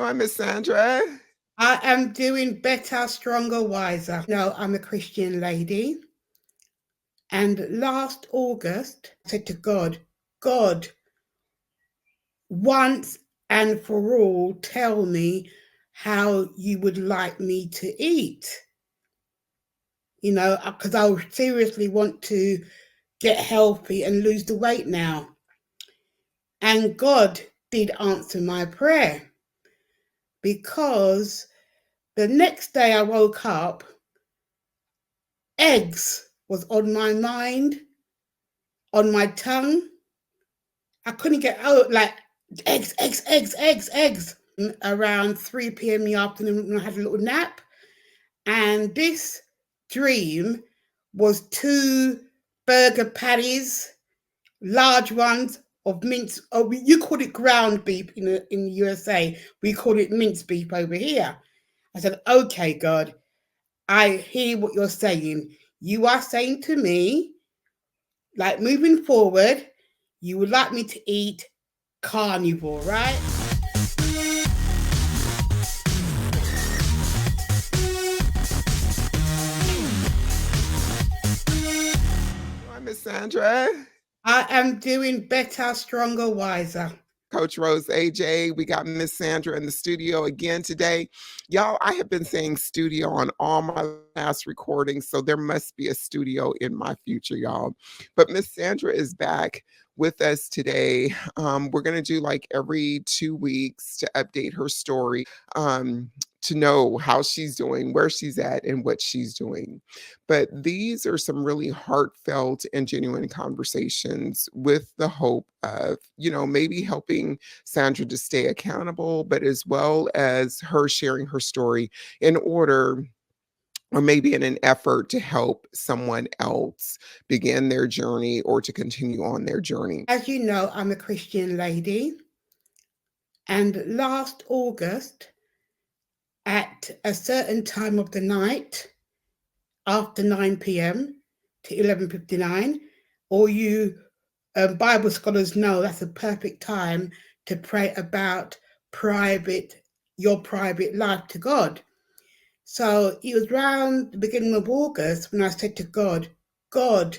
doing, Miss Sandra? I am doing better, stronger, wiser. No, I'm a Christian lady. And last August, I said to God, God, once and for all, tell me how you would like me to eat. Because I seriously want to get healthy and lose the weight now. And God did answer my prayer because the next day I woke up, eggs was on my mind, on my tongue. I couldn't get out, like, eggs, eggs, eggs, eggs, eggs. Around 3 p.m. in the afternoon, when I had a little nap. And this dream was 2 burger patties, large ones of mince. Oh, you call it ground beef in the USA. We call it mince beef over here. I said, okay, God, I hear what you're saying. You are saying to me, like, moving forward, you would like me to eat carnivore, right? Doing, Miss Sandra? I am doing better, stronger, wiser. Coach Rose AJ. We got Miss Sandra in the studio again today. Y'all, I have been saying studio on all my last recordings, so there must be a studio in my future, y'all. But Miss Sandra is back with us today. We're going to do like every 2 weeks to update her story. To know how she's doing, where she's at, and what she's doing. But these are some really heartfelt and genuine conversations with the hope of, maybe helping Sandra to stay accountable, but as well as her sharing her story in order or maybe in an effort to help someone else begin their journey or to continue on their journey. As you know, I'm a Christian lady. And last August, at a certain time of the night, after 9 p.m. to 11:59, all you Bible scholars know that's a perfect time to pray about your private life to God. So it was around the beginning of August when I said to God, God,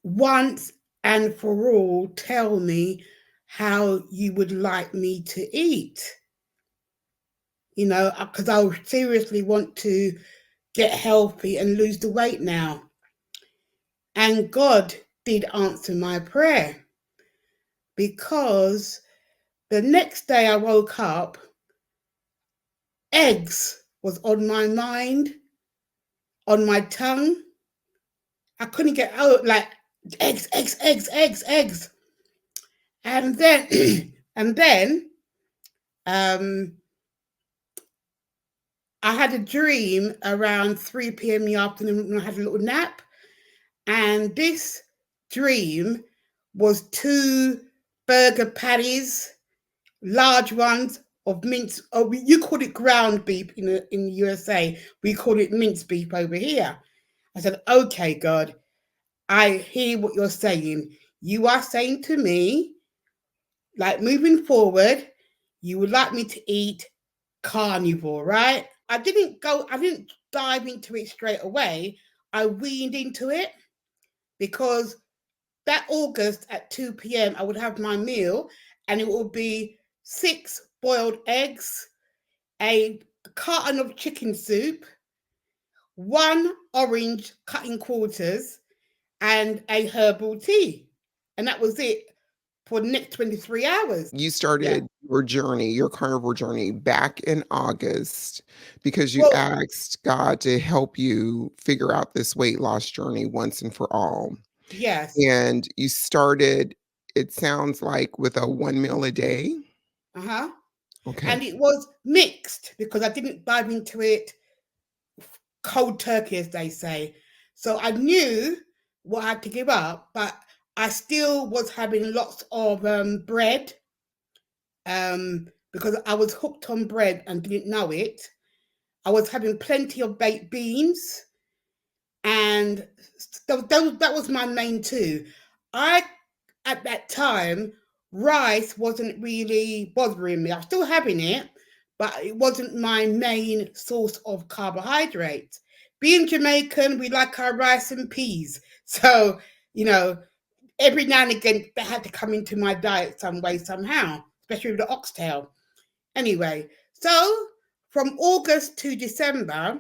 once and for all, tell me how you would like me to eat. Because I seriously want to get healthy and lose the weight now. And God did answer my prayer because the next day I woke up, eggs was on my mind, on my tongue. I couldn't get out, like, eggs, eggs, eggs, eggs, eggs. And then, and then, I had a dream around 3 p.m. in the afternoon when I had a little nap. And this dream was 2 burger patties, large ones of mince. Oh, you call it ground beef in the USA. We call it mince beef over here. I said, okay, God, I hear what you're saying. You are saying to me, like, moving forward, you would like me to eat carnivore, right? I didn't dive into it straight away. I weaned into it because that August at 2 p.m. I would have my meal and it would be 6 boiled eggs, a carton of chicken soup, 1 orange cut in quarters, and a herbal tea. And that was it for the next 23 hours. You started your journey, your carnivore journey, back in August because you Well, asked God to help you figure out this weight loss journey once and for all. yes. And you started, it sounds like, with a 1 meal a day. Uh-huh. Okay. And it was mixed because I didn't dive into it cold turkey, as they say. So I knew what I had to give up, but I still was having lots of bread because I was hooked on bread and didn't know it. I was having plenty of baked beans, and that was my main two. I, at that time, rice wasn't really bothering me. I'm still having it, but it wasn't my main source of carbohydrates. Being Jamaican, we like our rice and peas. So, you know, every now and again, that had to come into my diet some way, somehow, especially with the oxtail. Anyway, so from August to December,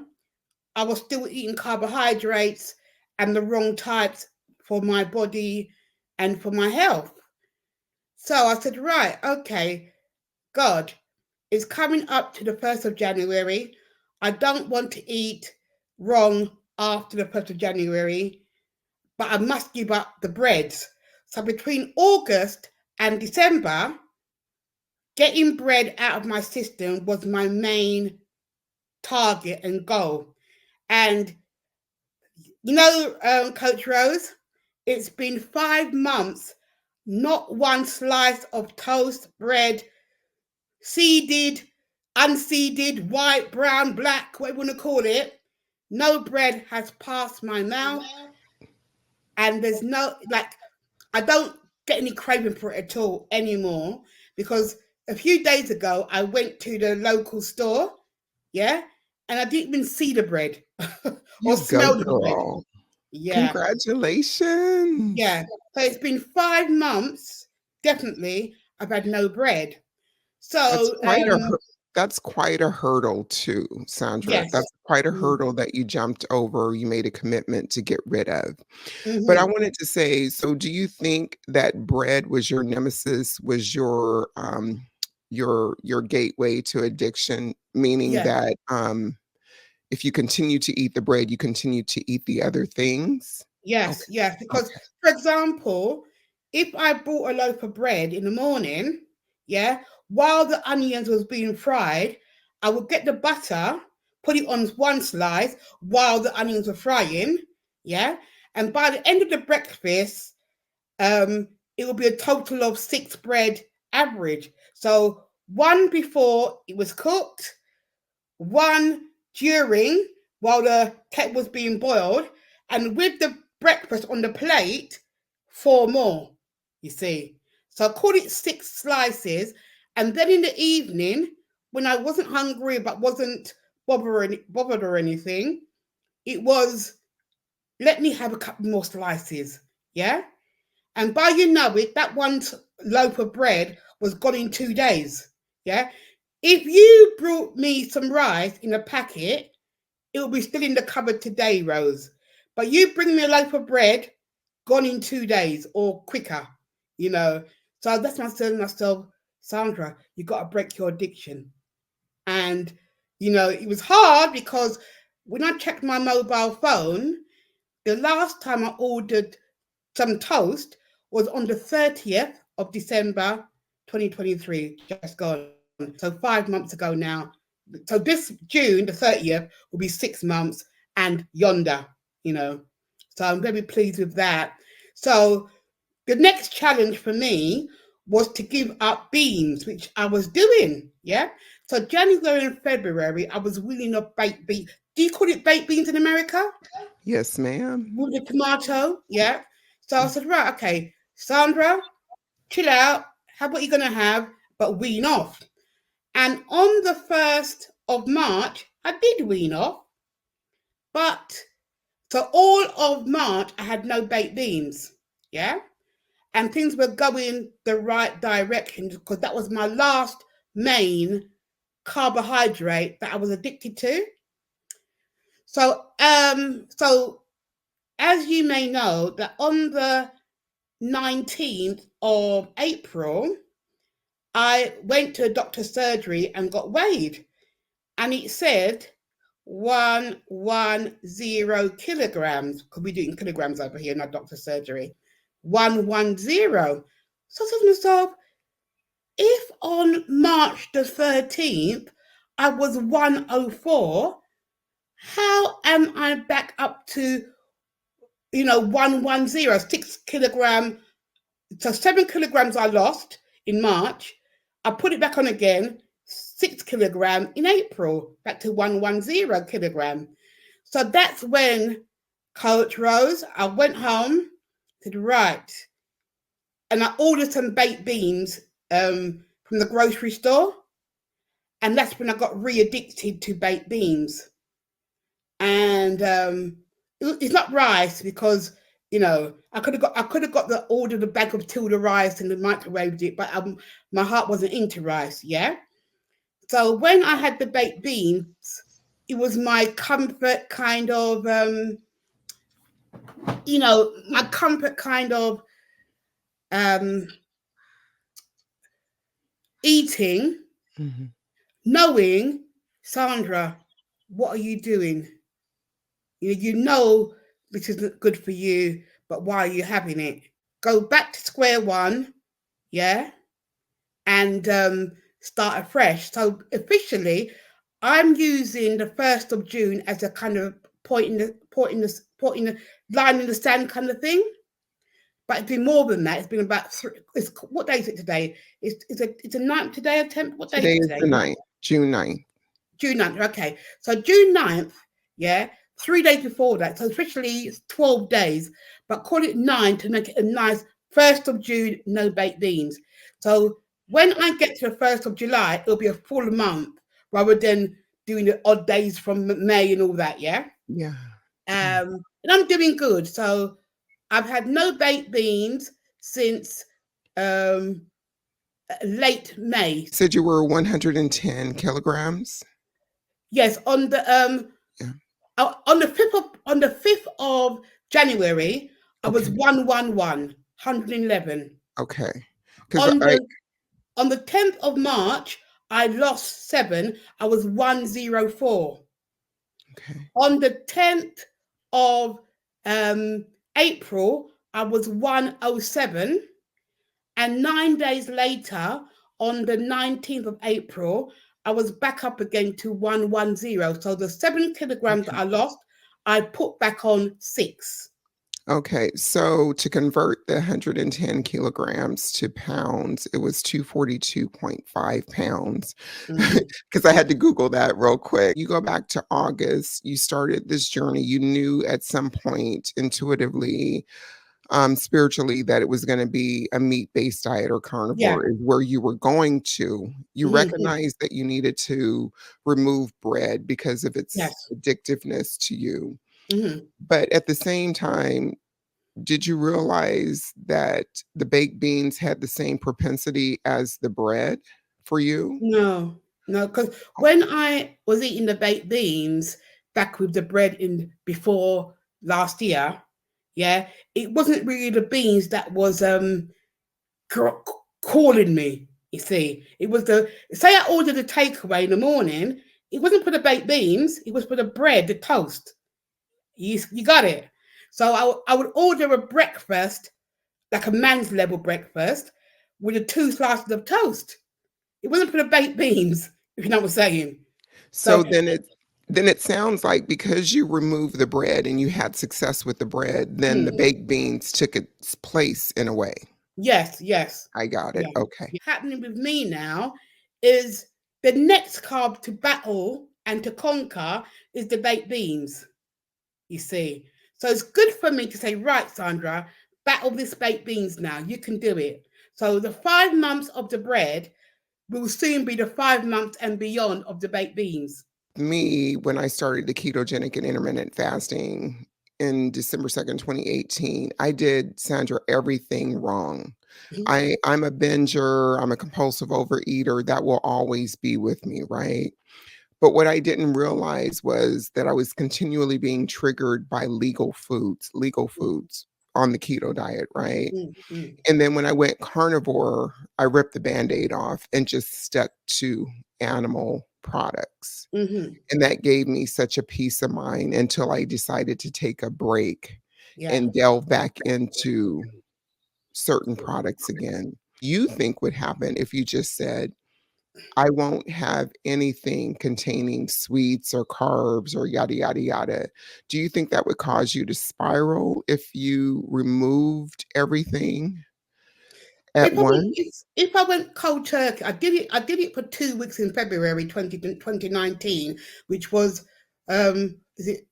I was still eating carbohydrates and the wrong types for my body and for my health. So I said, right, okay, God, it's coming up to the 1st of January. I don't want to eat wrong after the 1st of January, but I must give up the breads. So between August and December, getting bread out of my system was my main target and goal. And Coach Rose, it's been 5 months, not one slice of toast, bread, seeded, unseeded, white, brown, black, what you want to call it. No bread has passed my mouth. And there's no, like, I don't get any craving for it at all anymore, because a few days ago I went to the local store, yeah, and I didn't even see the bread or You go, smell the bread. girl. Yeah, Congratulations. yeah. So it's been 5 months, definitely, I've had no bread. That's So, quite a that's quite a hurdle too, Sandra. yes. That's quite a Mm, hurdle that you jumped over, you made a commitment to get rid of. But I mhm. wanted to say, so do you think that bread was your nemesis, was your gateway to addiction? Meaning Yes, that if you continue to eat the bread, you continue to eat the other things? Okay. yes, yes. Because, Okay. for example, if I bought a loaf of bread in the morning, yeah, while the onions was being fried, I would get the butter, put it on one slice while the onions were frying, yeah, and by the end of the breakfast, um, it will be a total of 6 bread average. So one before it was cooked, one during while the kettle was being boiled, and with the breakfast on the plate, 4 more. You see, so I called it 6 slices, and then in the evening, when I wasn't hungry but wasn't bothered or anything, it was, let me have a couple more slices. Yeah, and by you know it, that one loaf of bread was gone in 2 days. Yeah. If you brought me some rice in a packet, it will be still in the cupboard today, Rose. But you bring me a loaf of bread, gone in 2 days or quicker, you know. So that's why I said to myself, Sandra, you got to break your addiction. And, it was hard because when I checked my mobile phone, the last time I ordered some toast was on the 30th of December 2023, just gone. So 5 months ago now. So this June, the 30th, will be 6 months and yonder, you know. So I'm very pleased with that. So the next challenge for me was to give up beans, which I was doing. Yeah. So January and February, I was wheeling off baked beans. Do you call it baked beans in America? Yes, ma'am. With the tomato, yeah. So I said, right, okay, Sandra, chill out. Have what you're gonna have, but wean off. And on the 1st of March, I did wean off, but so all of March I had no baked beans, yeah, and things were going the right direction because that was my last main carbohydrate that I was addicted to. So as you may know, that on the 19th of April, I went to a doctor's surgery and got weighed, and it said 110 kilograms. Because we do it in kilograms over here in our doctor's surgery. 110. So I said to myself, if on March the 13th I was 104, how am I back up to 110, 6 kilogram. So 7 kilograms I lost in March. I put it back on again, 6 kilogram in April, back to 110 kilogram. So that's when, Coach Rose, I went home, said, right, and I ordered some baked beans from the grocery store, and that's when I got re-addicted to baked beans. And it's not rice because I could have got the ordered a bag of Tilda rice and the microwaved it, but my heart wasn't into rice. Yeah. So when I had the baked beans, it was my comfort kind of my comfort kind of um eating, Mhm. knowing, Sandra, what are you doing? You know this isn't good for you, but why are you having it? Go back to square one, yeah, and start afresh. So officially, I'm using the 1st of June as a kind of point in the line in the sand kind of thing. But it's been more than that. It's been about what day is it today? It's a ninth today, a tenth. What day is Today it is the today? 9th, June 9th. June 9th. Okay. So June 9th, yeah, 3 days before that. So officially it's 12 days, but call it 9 to make it a nice 1st of June, no baked beans. So when I get to the 1st of July, it'll be a full month rather than doing the odd days from May and all that, yeah? Yeah. And I'm doing good. So I've had no baked beans since um, late May. Said you were 110 kilograms. Yes, Yeah. on the 5th of January, I was Okay. 111. Okay. Because On I, the 10th of March, I lost 7. I was 104. okay. On the 10th of April, I was 107. And 9 days later, on the 19th of April, I was back up again to 110. So the 7 kilograms that Okay. I lost, I put back on 6. Okay. So to convert the 110 kilograms to pounds, it was 242.5 pounds. Mm-hmm. Because I had to Google that real quick. You go back to August, you started this journey. You knew at some point intuitively, spiritually, that it was going to be a meat-based diet or Yeah. carnivore is where you were going to. You Mm-hmm. recognized that you needed to remove bread because of its Yes. addictiveness to you. Mm-hmm. But at the same time, did you realize that the baked beans had the same propensity as the bread for you? No, no, because when I was eating the baked beans back with the bread in before last year, yeah, it wasn't really the beans that was ca- calling me. You see, it was the say I ordered a takeaway in the morning. It wasn't for the baked beans. It was for the bread, the toast. You got it. So I would order a breakfast like a man's level breakfast with the 2 slices of toast. It wasn't for the baked beans, if you know what I'm saying. So So then it sounds like because you removed the bread and you had success with the bread, then the mm, baked beans took its place in a way. yes, yes, I got it. yeah. Okay. Happening with me now is the next carb to battle and to conquer is the baked beans. You see, so it's good for me to say, right, Sandra, battle this baked beans now. You can do it. So the 5 months of the bread will soon be the 5 months and beyond of the baked beans. Me, when I started the ketogenic and intermittent fasting in December 2nd, 2018, I did, Sandra, everything wrong. Mhm. I'm a binger, I'm a compulsive overeater. That will always be with me, right? But what I didn't realize was that I was continually being triggered by legal foods on the keto diet, right? Mm, mm, And then when I went carnivore, I ripped the band-aid off and just stuck to animal products. mhm. And that gave me such a peace of mind until I decided to take a break Yeah. and delve back into certain products again. You think would happen if you just said, I won't have anything containing sweets or carbs or yada, yada, yada. Do you think that would cause you to spiral if you removed everything at once? If I went cold turkey, I did it for 2 weeks in February 2019, which was is it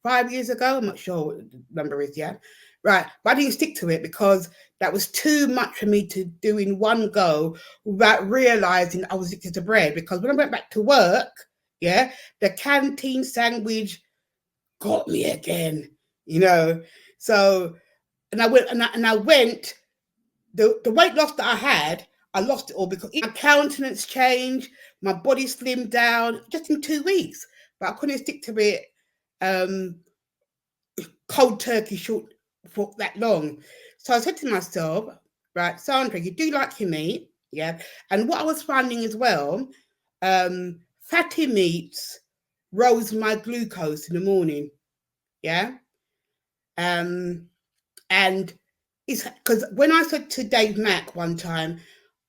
5 years ago? I'm not sure what the number is, yeah. right? But I didn't stick to it because that was too much for me to do in one go without realizing I was addicted to bread. Because when I went back to work, yeah, the canteen sandwich got me again, you know. So, and I went, and I went, the weight loss that I had, I lost it all because my countenance changed, my body slimmed down just in 2 weeks. But I couldn't stick to it um, cold turkey short for that long. So I said to myself, right, Sandra, you do like your meat, yeah. And what I was finding as well, fatty meats rose my glucose in the morning, yeah. Um, and it's because when I said to Dave Mack one time,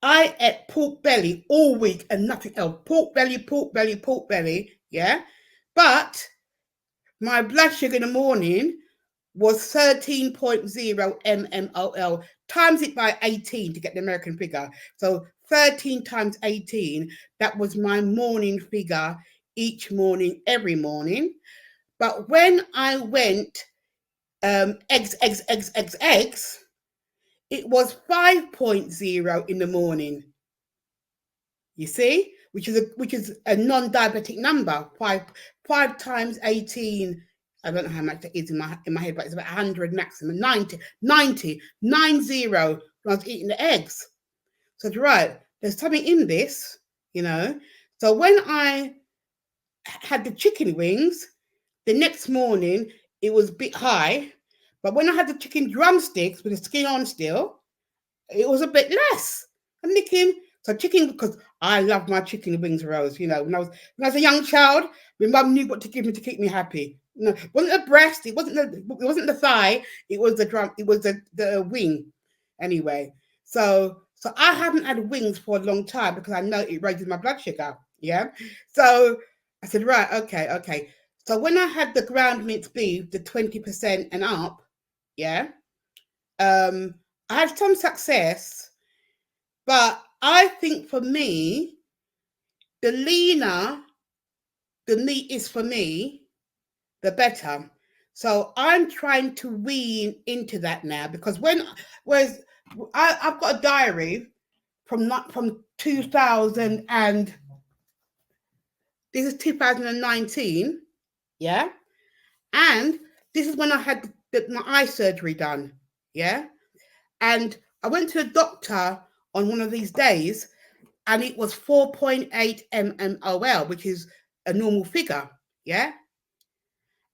I ate pork belly all week and nothing else. Pork belly, pork belly, pork belly, yeah. But my blood sugar in the morning was 13.0 mmol. Times it by 18 to get the American figure. So 13 times 18, that was my morning figure each morning, every morning. But when I went eggs, eggs, eggs, eggs, eggs, it was 5.0 in the morning. You see, which is a non-diabetic number. Five times 18. I don't know how much that is in my head, but it's about 100 maximum. 90 when I was eating the eggs. So it's right. There's something in this, you know. So when I had the chicken wings, the next morning it was a bit high, but when I had the chicken drumsticks with the skin on still, it was a bit less. I'm thinking, so chicken, because I love my chicken wings, Rose. You know, when I was a young child, my mum knew what to give me to keep me happy. No, it wasn't the breast, it wasn't the thigh, it was the drum, it was the wing. Anyway, so I haven't had wings for a long time because I know it raises my blood sugar. Yeah. So I said, right, okay. So when I had the ground minced beef, the 20% and up, yeah, I had some success, but I think for me, the leaner the meat is for me, the better. So I'm trying to wean into that now because I've got a diary from 2000 and this is 2019, yeah, and this is when I had my eye surgery done, yeah, and I went to the doctor on one of these days and it was 4.8 mmol, which is a normal figure, yeah.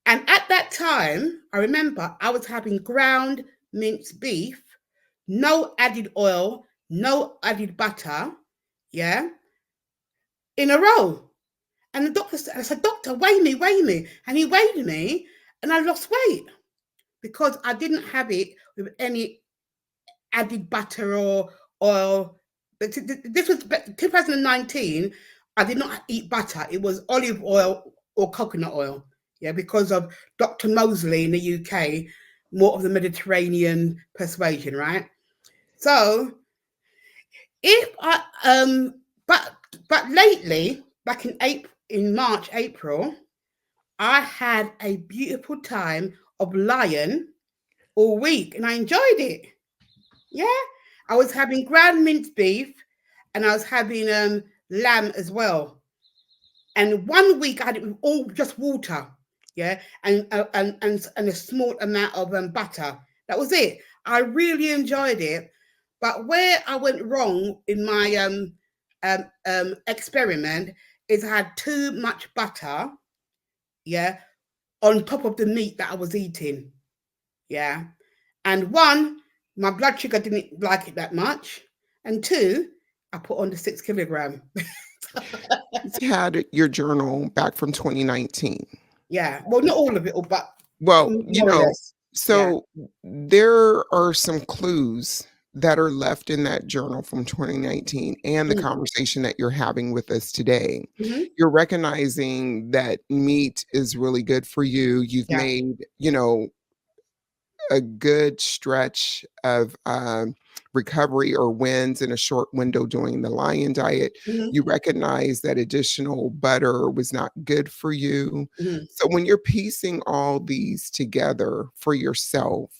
And at that time, I remember I was having ground minced beef, no added oil, no added butter, yeah, in a row. And the doctor said, I said, doctor, weigh me. And he weighed me and I lost weight because I didn't have it with any added butter or oil. This was 2019. I did not eat butter. It was olive oil or coconut oil. Yeah, because of Dr. Mosley in the UK, more of the Mediterranean persuasion, right? So if I but lately, back in March, April, I had a beautiful time of lion all week and I enjoyed it. Yeah. I was having ground minced beef and I was having lamb as well. And 1 week I had it with all just water, yeah, and a small amount of butter. That was it. I really enjoyed it. But where I went wrong in my experiment is I had too much butter, yeah, on top of the meat that I was eating, yeah. And one, my blood sugar didn't like it that much, and two, I put on the 6 kilogram. You had your journal back from 2019. Yeah, well, not all of it, but Well, more or less. Yeah. so there are some clues that are left in that journal from 2019 and the Mm. conversation that you're having with us today. Mm-hmm. You're recognizing that meat is really good for you. You've Yeah. made, a good stretch of recovery or wins in a short window doing the lion diet. Mm-hmm. You recognize that additional butter was not good for you. Mm-hmm. So when you're piecing all these together for yourself,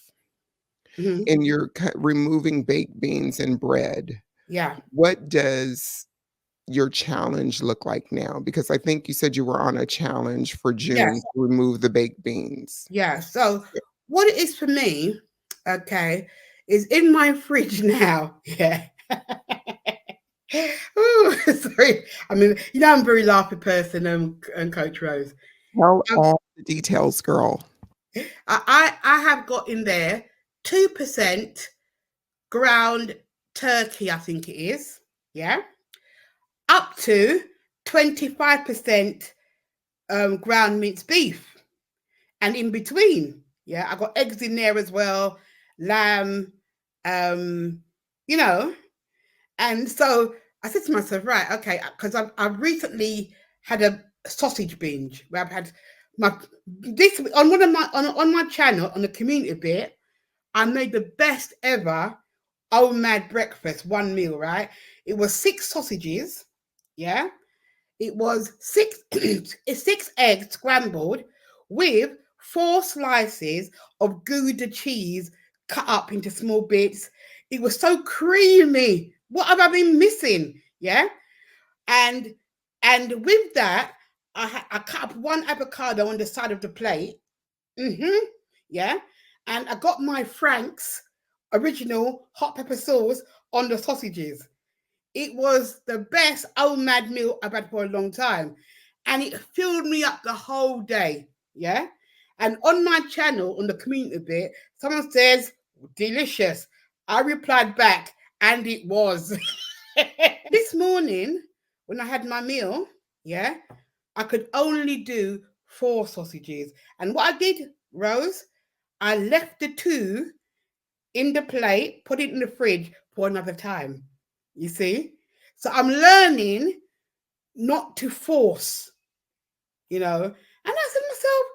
Mhm. and you're removing baked beans and bread. Yeah. What does your challenge look like now? Because I think you said you were on a challenge for June Yes. to remove the baked beans. Yeah. So what it is for me, okay, is in my fridge now. Yeah. Ooh, sorry. I mean, I'm a very laughing person, and Coach Rose. Tell Um, all the details, girl. I have got in there 2% ground turkey, I think it is. Yeah. Up to 25% ground minced beef. And in between, yeah, I got eggs in there as well, lamb, um, you know. And so I said to myself, right, okay, because I've recently had a sausage binge where I've had my this on one of my on my channel on the community bit. I made the best ever old mad breakfast, one meal, right? It was 6 sausages, yeah. It was six six eggs scrambled with 4 slices of Gouda cheese cut up into small bits. It was so creamy. What have I been missing? Yeah, and with that, I cut up one avocado on the side of the plate. Yeah, and I got my Frank's original hot pepper sauce on the sausages. It was the best old mad meal I've had for a long time. And it filled me up the whole day. Yeah. And on my channel, on the community bit, someone says, delicious. I replied back, and it was. This morning, when I had my meal, yeah, I could only do 4 sausages. And what I did, Rose, I left the 2 in the plate, put it in the fridge for another time. You see? So I'm learning not to force, you know. And I said to myself,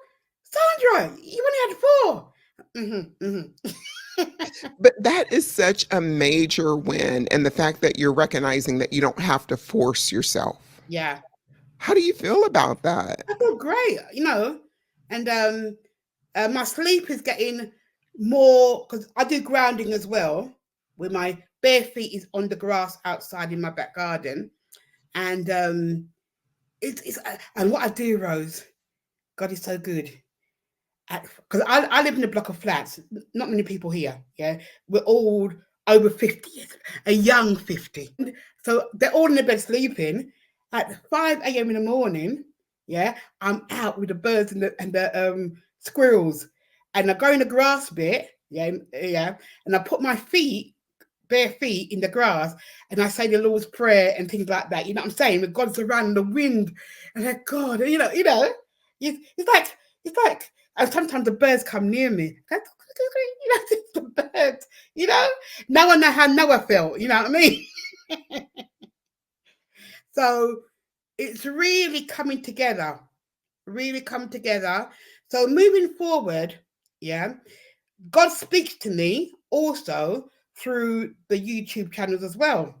Sandra, you only had 4. But that is such a major win, and the fact that you're recognizing that you don't have to force yourself. Yeah. How do you feel about that? I feel great, And my sleep is getting more because I do grounding as well, where my bare feet is on the grass outside in my back garden. And it's and what I do, Rose, God is so good. Because I live in a block of flats, not many people here. Yeah, we're all over 50, a young 50. So they're all in the bed sleeping. At 5 a.m. in the morning, yeah, I'm out with the birds and the squirrels, and I go in the grass bit, yeah, yeah, and I put my bare feet in the grass, and I say the Lord's Prayer and things like that. You know what I'm saying? With God's around the wind, and like God, it's like, and sometimes the birds come near me. It's the birds, Now I know how Noah felt. You know what I mean? So it's really coming together, really come together. So moving forward, yeah, God speaks to me also through the YouTube channels as well.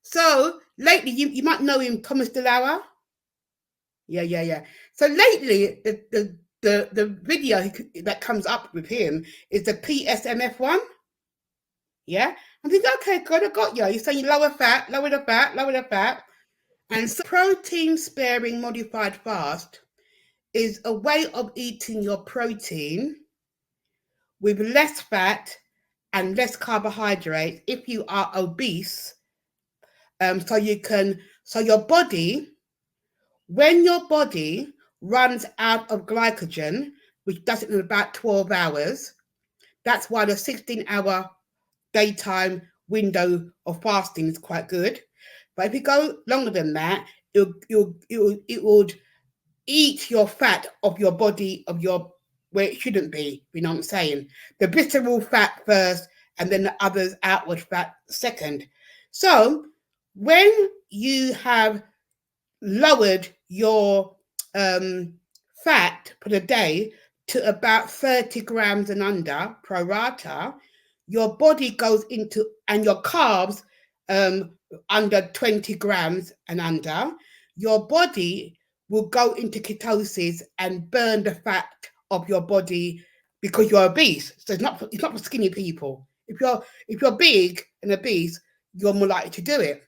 So lately, you might know him, Thomas DeLauer. Yeah. So lately, the video that comes up with him is the PSMF one. Yeah, I'm thinking, okay, God, I got you. You're saying lower fat, lower the fat, lower the fat, and so protein sparing modified fast is a way of eating your protein with less fat and less carbohydrate if you are obese. So your body, when your body runs out of glycogen, which does it in about 12 hours, that's why the 16-hour daytime window of fasting is quite good. But if you go longer than that, it would eat your fat of your body, of your where it shouldn't be. You know what I'm saying? The visceral fat first, and then the others outward fat second. So when you have lowered your fat for the day to about 30 grams and under pro rata, your body goes into, and your carbs under 20 grams and under, your body will go into ketosis and burn the fat of your body because you're obese. So it's not for skinny people. If you're big and obese, you're more likely to do it.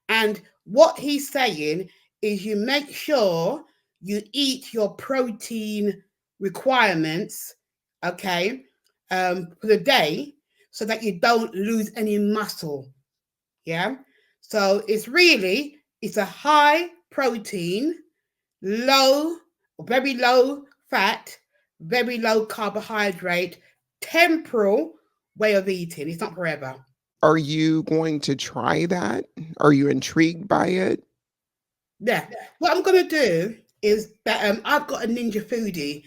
And what he's saying is you make sure you eat your protein requirements, okay, for the day, so that you don't lose any muscle. Yeah. So it's a high protein, low, very low fat, very low carbohydrate, temporal way of eating. It's not forever. Are you going to try that? Are you intrigued by it? Yeah. What I'm gonna do is that I've got a ninja foodie.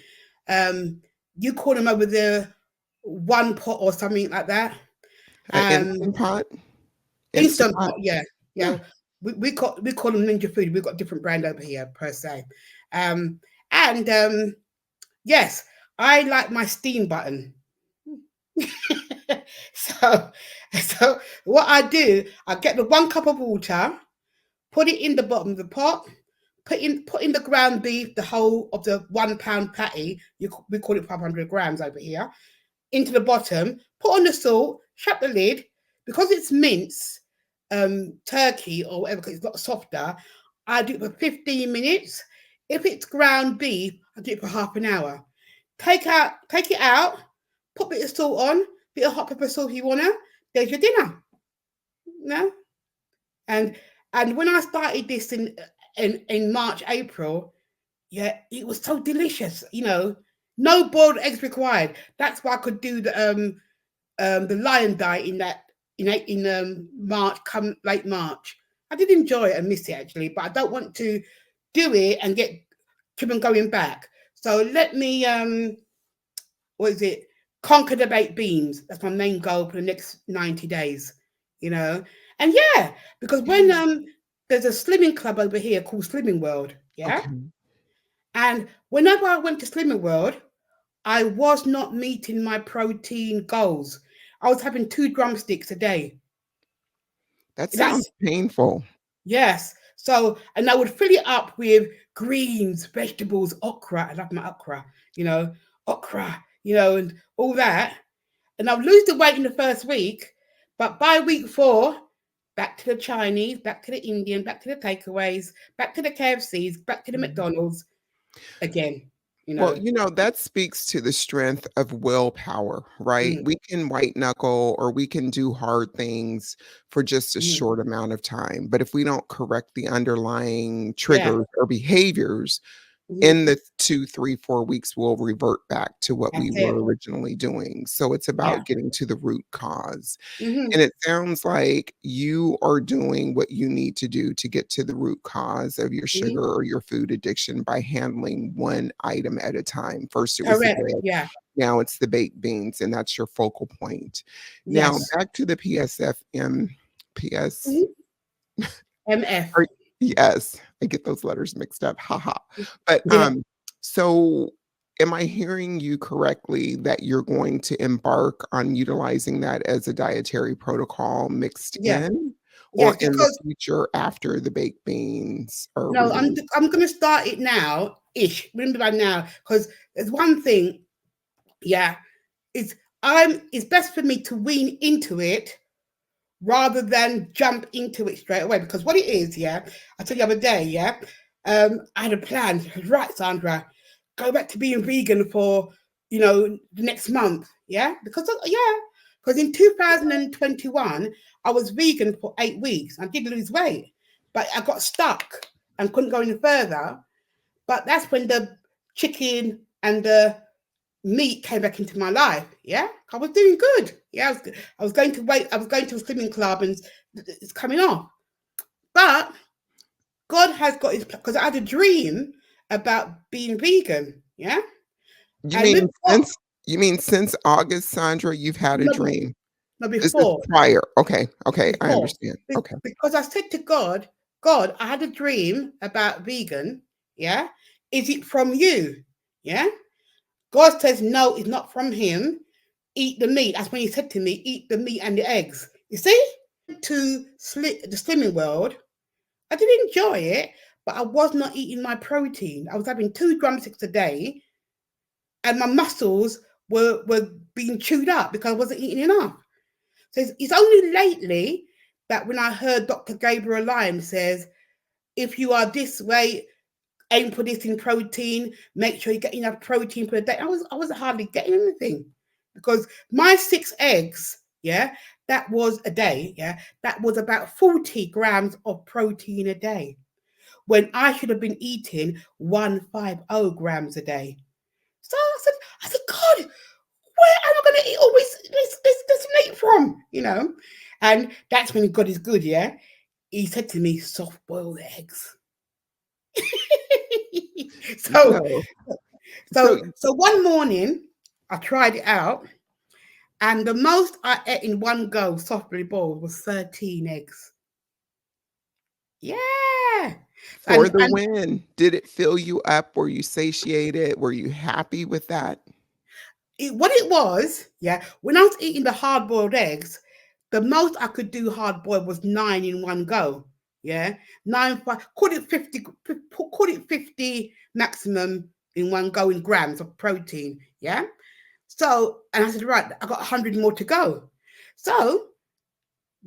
Um, you call them over there one pot or something like that. An Um, Instant Pot? Instant Instapot? pot, yeah, Yeah. yeah. We call them ninja food. We've got different brand over here per se. Um, and yes, I like my steam button. so so what I do, I get the 1 cup of water, put it in the bottom of the pot, put in the ground beef, the whole of the 1 pound patty. We call it 500 grams over here. Into the bottom, put on the salt, shut the lid. Because it's mince turkey or whatever, because it's a lot softer, I do it for 15 minutes. If it's ground beef, I do it for half an hour. Take it out, put a bit of salt on, bit of hot pepper sauce if you wanna. There's your dinner. No? And and when I started this in March, April, yeah, it was so delicious. No boiled eggs required. That's why I could do the lion diet in March, come late March. I did enjoy it and miss it actually, but I don't want to do it and keep on going back. So let me what is it? Conquer the baked beans. That's my main goal for the next 90 days. You know, and yeah, because when there's a slimming club over here called Slimming World, yeah, Okay. and whenever I went to Slimming World, I was not meeting my protein goals. I was having 2 drumsticks a day. That sounds That's painful. yes. So, and I would fill it up with greens, vegetables, okra. I love my okra, you know, okra, and all that. And I'll lose the weight in the first week, but by week 4, back to the Chinese, back to the Indian, back to the takeaways, back to the KFCs, back to the Mhm. McDonald's again. You Well, know, that speaks to the strength of willpower, right? mm, We can white knuckle or we can do hard things for just a mm, short amount of time. But if we don't correct the underlying yeah, triggers or behaviors, mhm, in the 2, 3, 4 weeks, we'll revert back to what we that's were it. originally doing. So it's Yeah. about getting to the root cause. Hmm. And it sounds like you are doing what you need to do to get to the root cause of your Hmm. sugar or your food addiction by handling one item at a time. First, it was the Correct. bread. Yeah. Now it's the baked beans, and that's your focal point. Now, Yes. back to the PSFM, PS. Mhm. MF. Or yes, I get those letters mixed up, haha. But, Yeah. so am I hearing you correctly that you're going to embark on utilizing that as a dietary protocol mixed Yeah. in, or Yes. in the Because future after the baked beans are no, removed? I'm going to start it now ish. Remember by now, because there's one thing. Yeah, it's it's best for me to wean into it rather than jump into it straight away. Because what it is, yeah, I told you the other day, yeah, I had a plan. Right, Sandra, go back to being vegan for the next month, yeah, because in 2021 I was vegan for 8 weeks. I did lose weight, but I got stuck and couldn't go any further. But that's when the chicken and the meat came back into my life. Yeah, I was doing good. Yeah, I was going to wait. I was going to a swimming club, and it's coming off. But God has got his because I had a dream about being vegan. Yeah, You and with mean what since August, Sandra, you've had a no, dream? no This is before prior. Okay, okay, I before understand. Okay. because I said to God, God, I had a dream about vegan. Yeah, is it from you? Yeah, God says no, it's not from him. Eat the meat. That's when he said to me, eat the meat and the eggs. You see? To the slimming world, I did enjoy it, but I was not eating my protein. I was having 2 drumsticks a day, and my muscles were being chewed up because I wasn't eating enough. So it's only lately that when I heard Dr. Gabriel Lyme says, if you are this way, aim for this in protein, make sure you get enough protein per day. I was hardly getting anything because my 6 eggs, yeah, that was a day, yeah, that was about 40 grams of protein a day when I should have been eating 150 grams a day. So I said, God, where am I going to eat all this meat from? You know, and that's when God is good. Yeah, He said to me, soft boiled eggs. so So, so so one morning I tried it out, and the most I ate in one go, softly boiled, was 13 eggs. Yeah, for the and win, did it fill you up? Were you satiated? Were you happy with that? what it was, yeah, when I was eating the hard boiled eggs, the most I could do hard boiled was 9 in one go. Yeah, 9, 5, call it 50, call it 50 maximum in one go in grams of protein. Yeah. So, and I said, right, I got 100 more to go. So,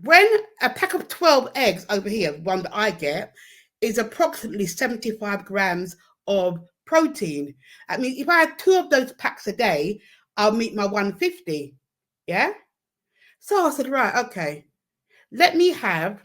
when a pack of 12 eggs over here, one that I get, is approximately 75 grams of protein. I mean, if I had 2 of those packs a day, I'll meet my 150. Yeah. So I said, right, okay, let me have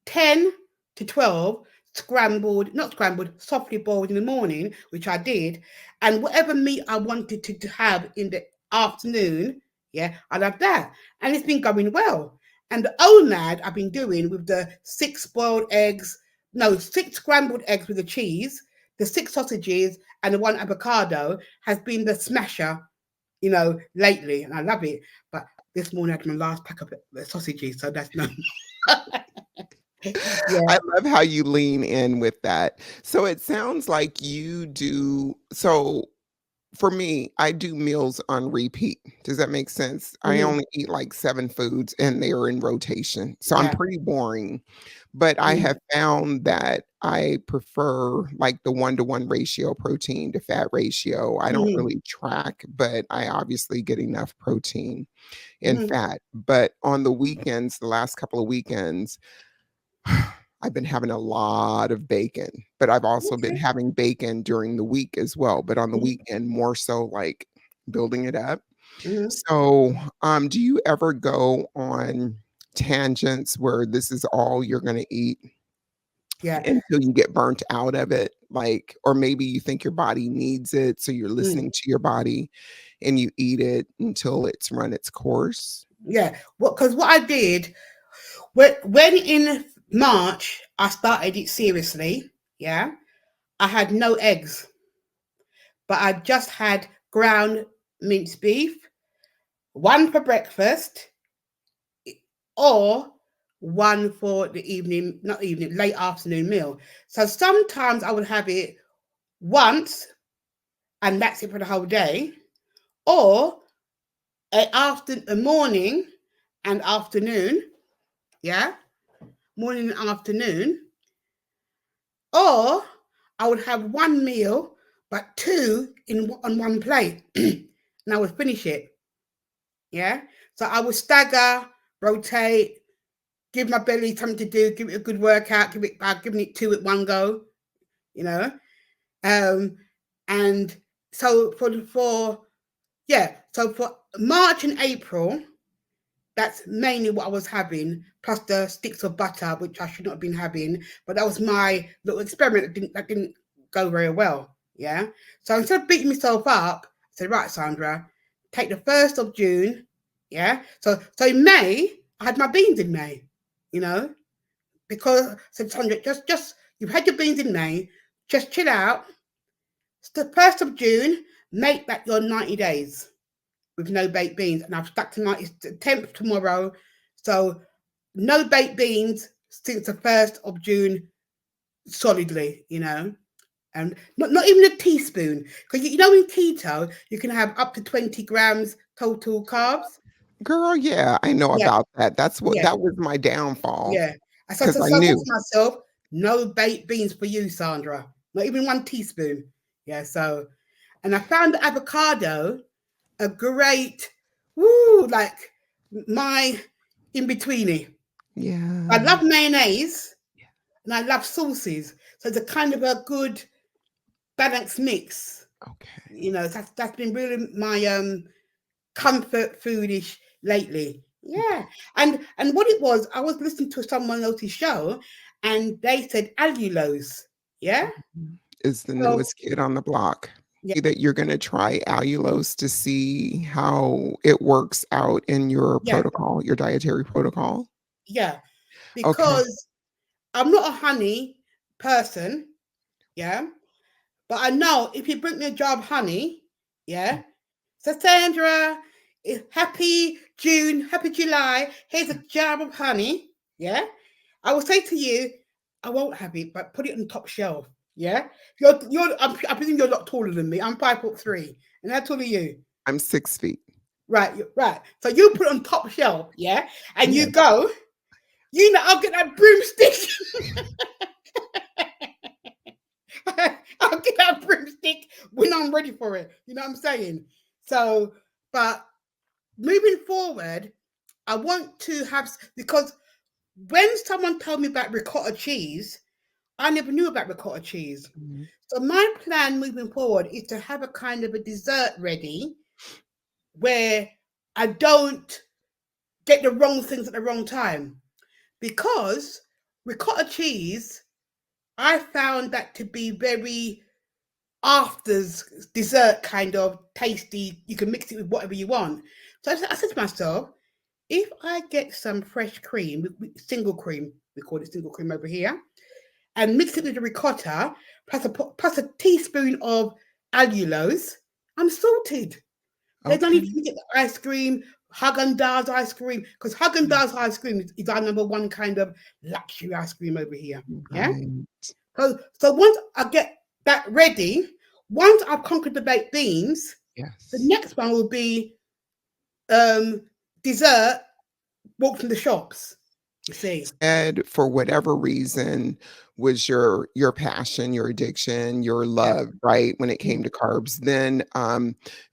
10 to 12 scrambled, not scrambled, softly boiled in the morning, which I did. And whatever meat I wanted to have in the afternoon, yeah, I'd have that. And it's been going well. And the OMAD I've been doing with the 6 boiled eggs, no, 6 scrambled eggs with the cheese, the 6 sausages, and the 1 avocado has been the smasher, lately. And I love it. But this morning I had my last pack of sausages, so that's no. I Yeah. love how you lean in with that. So it sounds like you do. So for me, I do meals on repeat. Does that make sense? I Mhm. only eat like 7 foods and they're in rotation. So I'm Yeah. pretty boring. But I Mm, have found that I prefer like the 1-to-1 ratio protein to fat ratio. I don't mhm, really track, but I obviously get enough protein and mhm, fat. But on the weekends, the last couple of weekends, I've been having a lot of bacon, but I've also been okay, having bacon during the week as well, but on the mhm, weekend more so like building it up. mhm, So, do you ever go on tangents where this is all you're going to eat yeah, until you get burnt out of it? Like, or maybe you think your body needs it, so you're mm, listening to your body and you eat it until it's run its course. yeah. Because what I did when in March I started it seriously, yeah, I had no eggs, but I just had ground minced beef, one for breakfast, or one for the evening, not evening, late afternoon meal. So sometimes I would have it once, and that's it for the whole day, or a morning and afternoon, yeah, morning and afternoon, or I would have one meal but two in on one plate, and I would finish it, yeah. So I would stagger, rotate, give my belly something to do, give it a good workout, give it back, giving it two at one go, you know, um, and so for March and April, that's mainly what I was having, plus the sticks of butter, which I should not have been having. But that was my little experiment that didn't go very well. Yeah. So instead of beating myself up, I said, right, Sandra, take the 1st of June. Yeah. So in May, I had my beans in May, you know, because I said, Sandra, just you've had your beans in May, just chill out. It's the 1st of June, make that your 90 days with no baked beans, and I've stuck to it's the 10th tomorrow, so no baked beans since the 1st of June solidly, and not even a teaspoon, because in keto you can have up to 20 grams total carbs. Girl, yeah, I know Yeah, about that. yeah, That was my downfall yeah. And so, because so, I so I said knew. to myself, no baked beans for you, Sandra. Not even one teaspoon. Yeah, so And I found the avocado a great, woo, like my in betweeny. I Yeah. love mayonnaise and I love sauces. So it's a kind of a good balanced mix. Okay. You know, that's been really my comfort foodish lately. Okay. Yeah. And what it was, I was listening to someone else's show and they said allulose. Yeah. Is the So newest kid on the block. yeah, That you're going to try allulose to see how it works out in your yeah, protocol, your dietary protocol. yeah. Okay. Because I'm not a honey person, yeah. But I know if you bring me a jar of honey, yeah. So Sandra, happy June, happy July. Here's a jar of honey, yeah. I will say to you, I won't have it, but put it on the top shelf, yeah. I presume you're a lot taller than me. I'm 5'3", and how tall are you? I'm 6 feet. Right, right. So you put it on top shelf, yeah, and Yeah. you go. You know, I'll get that broomstick. I'll get that broomstick when I'm ready for it. You know what I'm saying? So, but moving forward, I want to have, because when someone told me about ricotta cheese, I never knew about ricotta cheese. Mhm. So my plan moving forward is to have a kind of a dessert ready where I don't get the wrong things at the wrong time. Because ricotta cheese, I found that to be very afters dessert kind of tasty. You can mix it with whatever you want. So I said to myself, if I get some fresh cream, single cream, we call it single cream over here, and mix it with the ricotta, plus a teaspoon of allulose, I'm sorted. There's no need Okay. for me to get the ice cream, Haagen-Dazs ice cream, because Haagen-Dazs ice cream is our number one kind of luxury ice cream over here. Yeah. Right. So once I get that ready, once I've conquered the baked beans, the Yes. next one will be um dessert, walk from the shops. You see. Said for whatever reason was your passion, your addiction, your Yeah. love, right? When it came Mhm. to carbs, then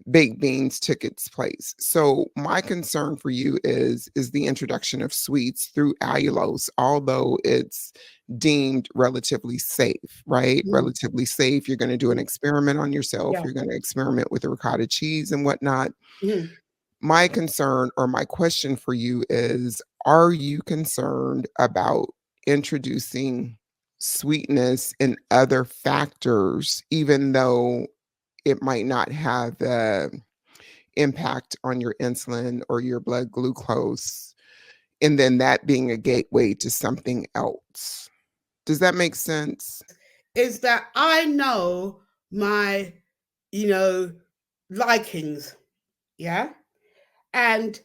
baked beans took its place. So my concern for you is the introduction of sweets through allulose, although it's deemed relatively safe, right? Mhm. Relatively safe. You're going to do an Mhm. experiment on yourself. Yeah. You're going to experiment with the ricotta cheese and whatnot. Mhm. My concern or my question for you is, are you concerned about introducing sweetness and other factors, even though it might not have the impact on your insulin or your blood glucose, and then that being a gateway to something else? Does that make sense? Is that I know my, you know, likings. Yeah. And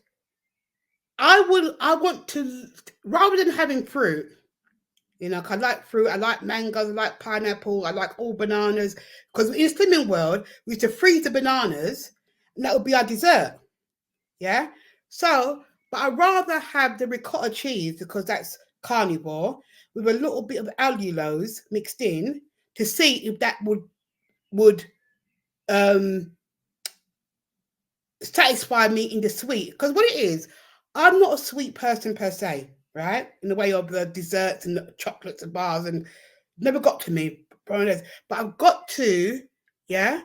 I want to, rather than having fruit, you know, 'cause I like fruit, I like mangoes, I like pineapple, I like all bananas. Because in slimming world, we used to freeze the bananas and that would be our dessert. Yeah. So, but I'd rather have the ricotta cheese because that's carnivore with a little bit of allulose mixed in to see if that would um satisfy me in the sweet. Because what it is, I'm not a sweet person per se, right? In the way of the desserts and the chocolates and bars, and never got to me. But I've got to, yeah.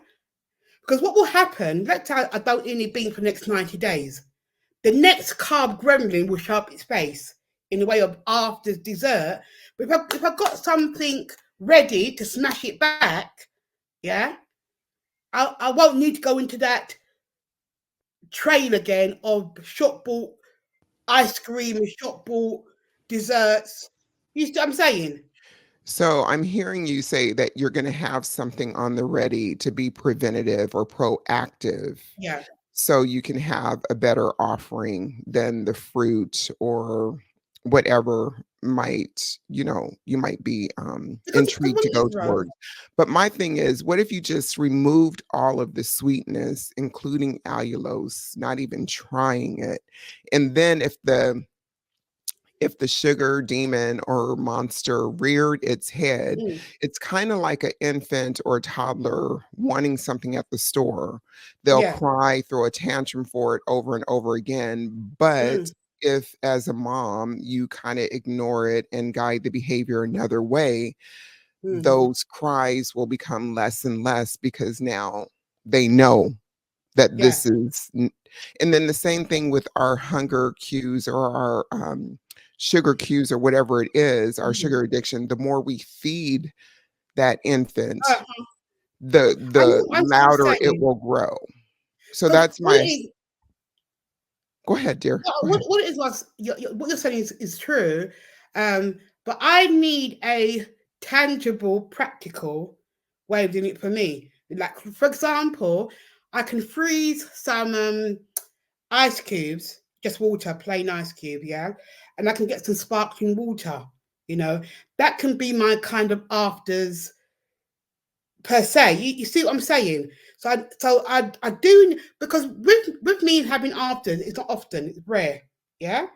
Because what will happen? Let's say I don't eat any beans for the next 90 days. The next carb gremlin will show up its face in the way of after dessert. But if I've got something ready to smash it back, yeah, I won't need to go into that trail again of shop bought ice cream, shop bought desserts. You see what I'm saying? So I'm hearing you say that you're going to have something on the ready to be preventative or proactive, Yeah. so you can have a better offering than the fruit or whatever might, you might be Because intrigued what to it go is, Rose, towards. But my thing is, what if you just removed all of the sweetness, including allulose, not even trying it? And then if the sugar demon or monster reared its head, Mm, it's kind of like an infant or a toddler wanting something at the store. They'll yeah. cry, throw a tantrum for it over and over again. But Mm, if, as a mom, you kind of ignore it and guide the behavior another way, mm-hmm. those cries will become less and less because now they know that Yeah. this is and then the same thing with our hunger cues or our sugar cues or whatever it is, our Mm-hmm. sugar addiction. The more we feed that infant, Uh, the I see what you're louder it saying. will grow. So Because that's what it my is, go ahead, dear, go what, ahead. what it is was what you're saying is true. But I need a tangible, practical way of doing it for me. Like, for example, I can freeze some ice cubes, just water, plain ice cube, yeah, and I can get some sparkling water. You know, that can be my kind of afters per se. You see what I'm saying? So I do, because with me having afters, it's not often, it's rare, yeah.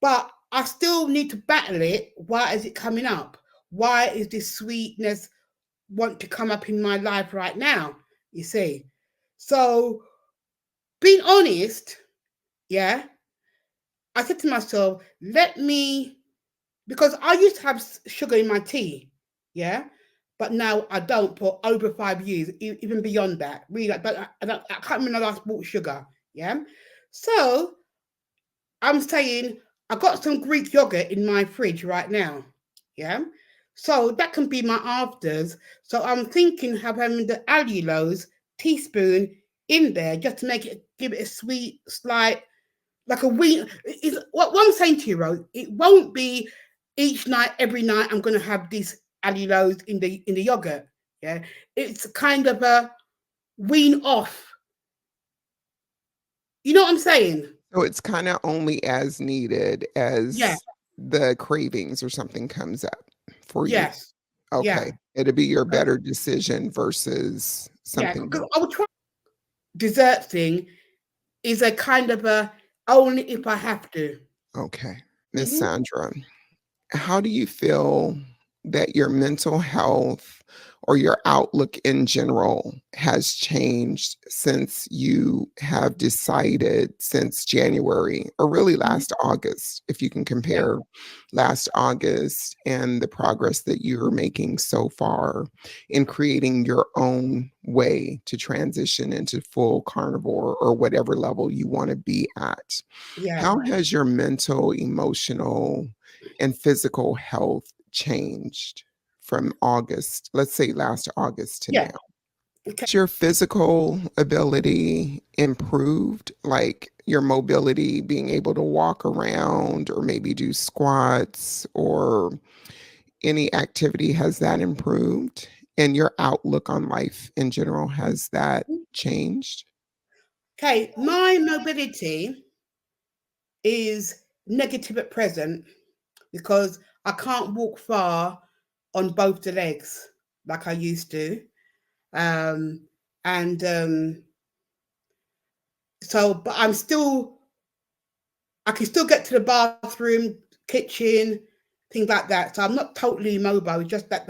But I still need to battle it. Why is it coming up? Why is this sweetness want to come up in my life right now? You see, so being honest, yeah, I said to myself, let me, because I used to have sugar in my tea, yeah, but now I don't for over 5 years, even beyond that. Really, I can't remember the last bought sugar, yeah. So I'm saying I got some Greek yogurt in my fridge right now, yeah. So that can be my afters. So I'm thinking of having the allulose teaspoon in there just to make it, give it a sweet, slight, like a week. Is what I'm saying to you, Rose. It won't be each night, every night. I'm going to have this allulose in the yogurt. Yeah, it's kind of a wean off. You know what I'm saying? So it's kind of only as needed Yeah. as the cravings or something comes up for you. Yes. Okay, Yeah. it'll be your Uh, better decision versus yeah. something Because else. I would try dessert thing is a kind of a only if I have to. Okay, Miss Mm-hmm. Sandra, how do you feel that your mental health or your outlook in general has changed since you have decided since January or really Mm-hmm. last August, if you can Yeah. compare last August and the progress that you're making so far in creating your own way to transition into full carnivore or whatever level you want to be at? Yeah. How has your mental, emotional, and physical health changed from August, let's say last August to Yeah. now? Okay. Has your physical ability improved? Like your mobility, being able to walk around or maybe do squats or any activity, has that improved? And your outlook on life in general, has that changed? Okay. My mobility is negative at present because I can't walk far on both the legs like I used to. Um, and so, but I can still get to the bathroom, kitchen, things like that. So I'm not totally immobile. It's just that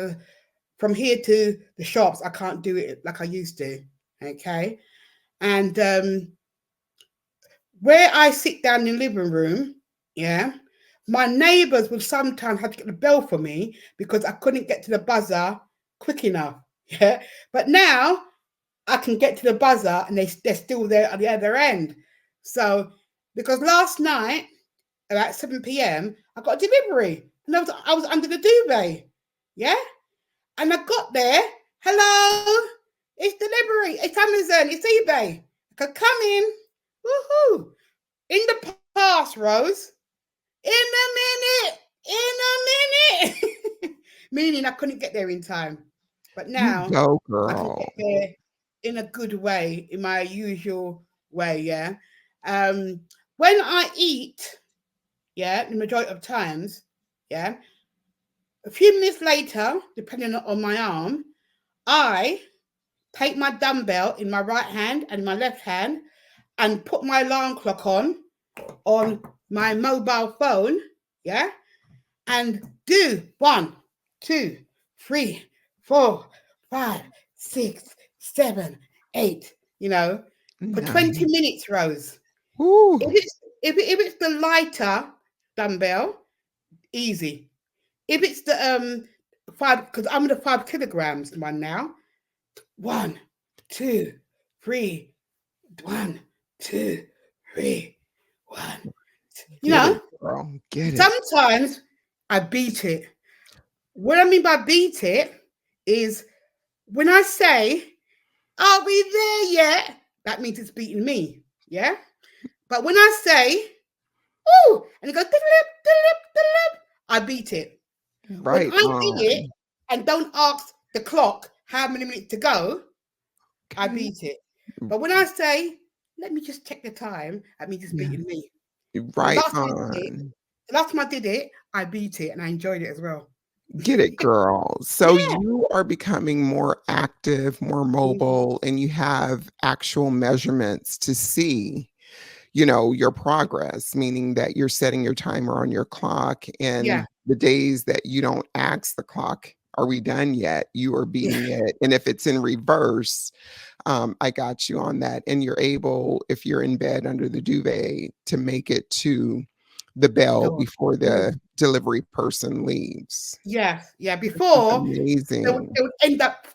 from here to the shops, I can't do it like I used to. Okay. And where I sit down in the living room, yeah, my neighbors would sometimes have to get the bell for me because I couldn't get to the buzzer quick enough. Yeah. But now I can get to the buzzer and they're still there at the other end. So, because last night, about 7 p.m., I got a delivery and I was under the duvet. Yeah. And I got there. Hello, it's delivery. It's Amazon. It's eBay. I could come in. Woohoo. In the past, Rose. In a minute. In a minute. Meaning I couldn't get there in time. But You now go, I can girl. get there in a good way, in my usual way. Yeah. Um, when I eat, yeah, the majority of times, yeah, a few minutes later, depending on my arm, I take my dumbbell in my right hand and my left hand and put my alarm clock on my mobile phone, yeah, and do 1, 2, 3, 4, 5, 6, 7, 8. You know, for 20 Nice. minutes, Rose. Ooh, If it's the lighter dumbbell, easy. If it's the 5, because I'm the 5 kilograms one now. 1, 2, 3. 1, 2, 3. 1. You get it, know, girl. Get it. sometimes I beat it. What I mean by beat it is when I say, "Are we there yet?" That means it's beating me. Yeah. But when I say, "Oh," and it goes, "Diddle-lip, diddle-lip, diddle-lip," I beat it. When Right I did it on. and don't ask the clock how many minutes to go, I Okay. beat it. But when I say, "Let me just check the time," that means it's Yeah. beating me. So Right on. the last time I did it, I beat it and I enjoyed it as well. Get it, girl. So Yeah. you are becoming more active, more Mhm. mobile, and you have actual measurements to see, your progress, meaning that you're setting your timer on your clock, Yeah. and the days that you don't ask the clock, are we done yet? You are Yeah. beating it. And if it's in reverse, I got you on that. And you're able, if you're in bed under the duvet, to make it to the bell Sure. before Mm. the delivery person leaves. Yeah. Yeah. This is Before amazing. they would end up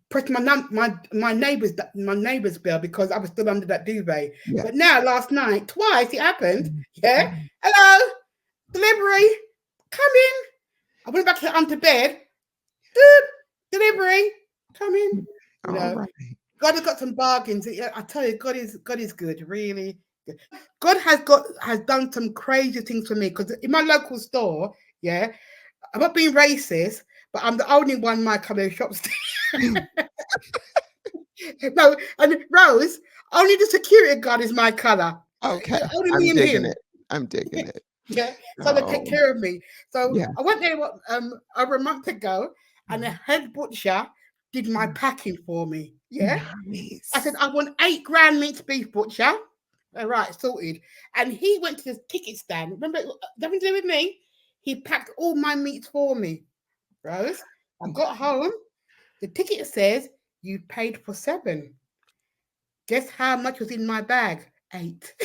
pressing my neighbor's bell because I was still under that duvet. Yeah. But now last night, twice it happened. Mm, Yeah. mm. Hello, delivery, come in. I went back onto bed. Doop, delivery, come in. You All know, right. God has got some bargains. Yeah, I tell you, God is good, really. God has done some crazy things for me because in my local store, yeah, I'm not being racist, but I'm the only one my colour shops. No, and Rose, only the security guard is my colour. Okay. Only me I'm and digging him. it. I'm digging it. Yeah, so they take Oh, care of me. So yeah. I went there over a month ago, and the head butcher did my packing for me. Yeah, I said Nice. I want 8 grand minced beef, butcher. All right, sorted. And he went to the ticket stand. Remember, nothing to do with me. He packed all my meats for me. Rose, I got home. The ticket says you paid for 7. Guess how much was in my bag? 8.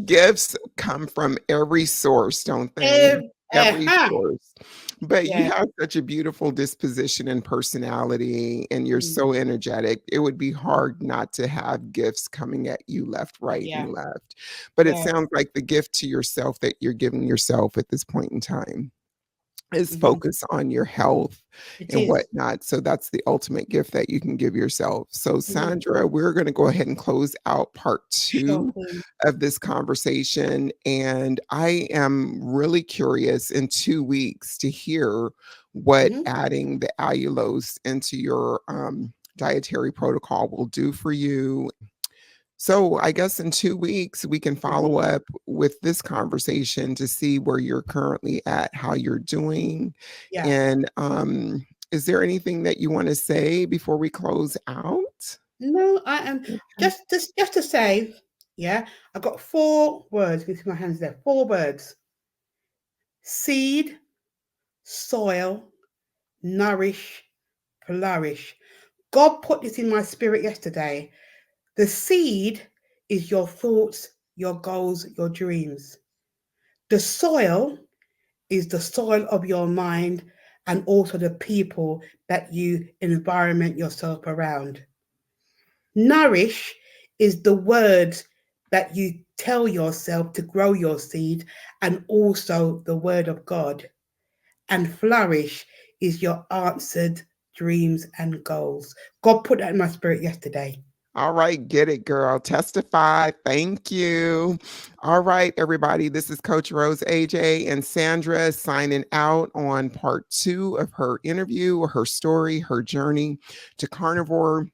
Gifts come from every source, don't they? Every Uh-huh. source. But you Yeah. have such a beautiful disposition and personality, and you're Mm, so energetic. It would be hard not to have gifts coming at you left, right, yeah. and left. But it Yeah. sounds like the gift to yourself that you're giving yourself at this point in time is Hmm. focus on your health It and is. whatnot. So that's the ultimate gift that you can give yourself. So, Mhm. Sandra, we're going to go ahead and close out part Sure two thing. of this conversation. And I am really curious in 2 weeks to hear what Hmm. adding the allulose into your dietary protocol will do for you. So I guess in 2 weeks, we can Hmm. follow up with this conversation to see where you're currently at, how you're doing. Yeah. And is there anything that you want to say before we close out? No, I am Okay. just to say, yeah, I've got 4 words. You can see my hands there. 4 words: seed, soil, nourish, flourish. God put this in my spirit yesterday. The seed is your thoughts, your goals, your dreams. The soil is the soil of your mind and also the people that you environment yourself around. Nourish is the words that you tell yourself to grow your seed and also the word of God. And flourish is your answered dreams and goals. God put that in my spirit yesterday. All right, get it, girl. Testify. Thank you. All right, everybody. This is Coach Rose AJ and Sandra signing out on part two of her interview, her story, her journey to carnivore.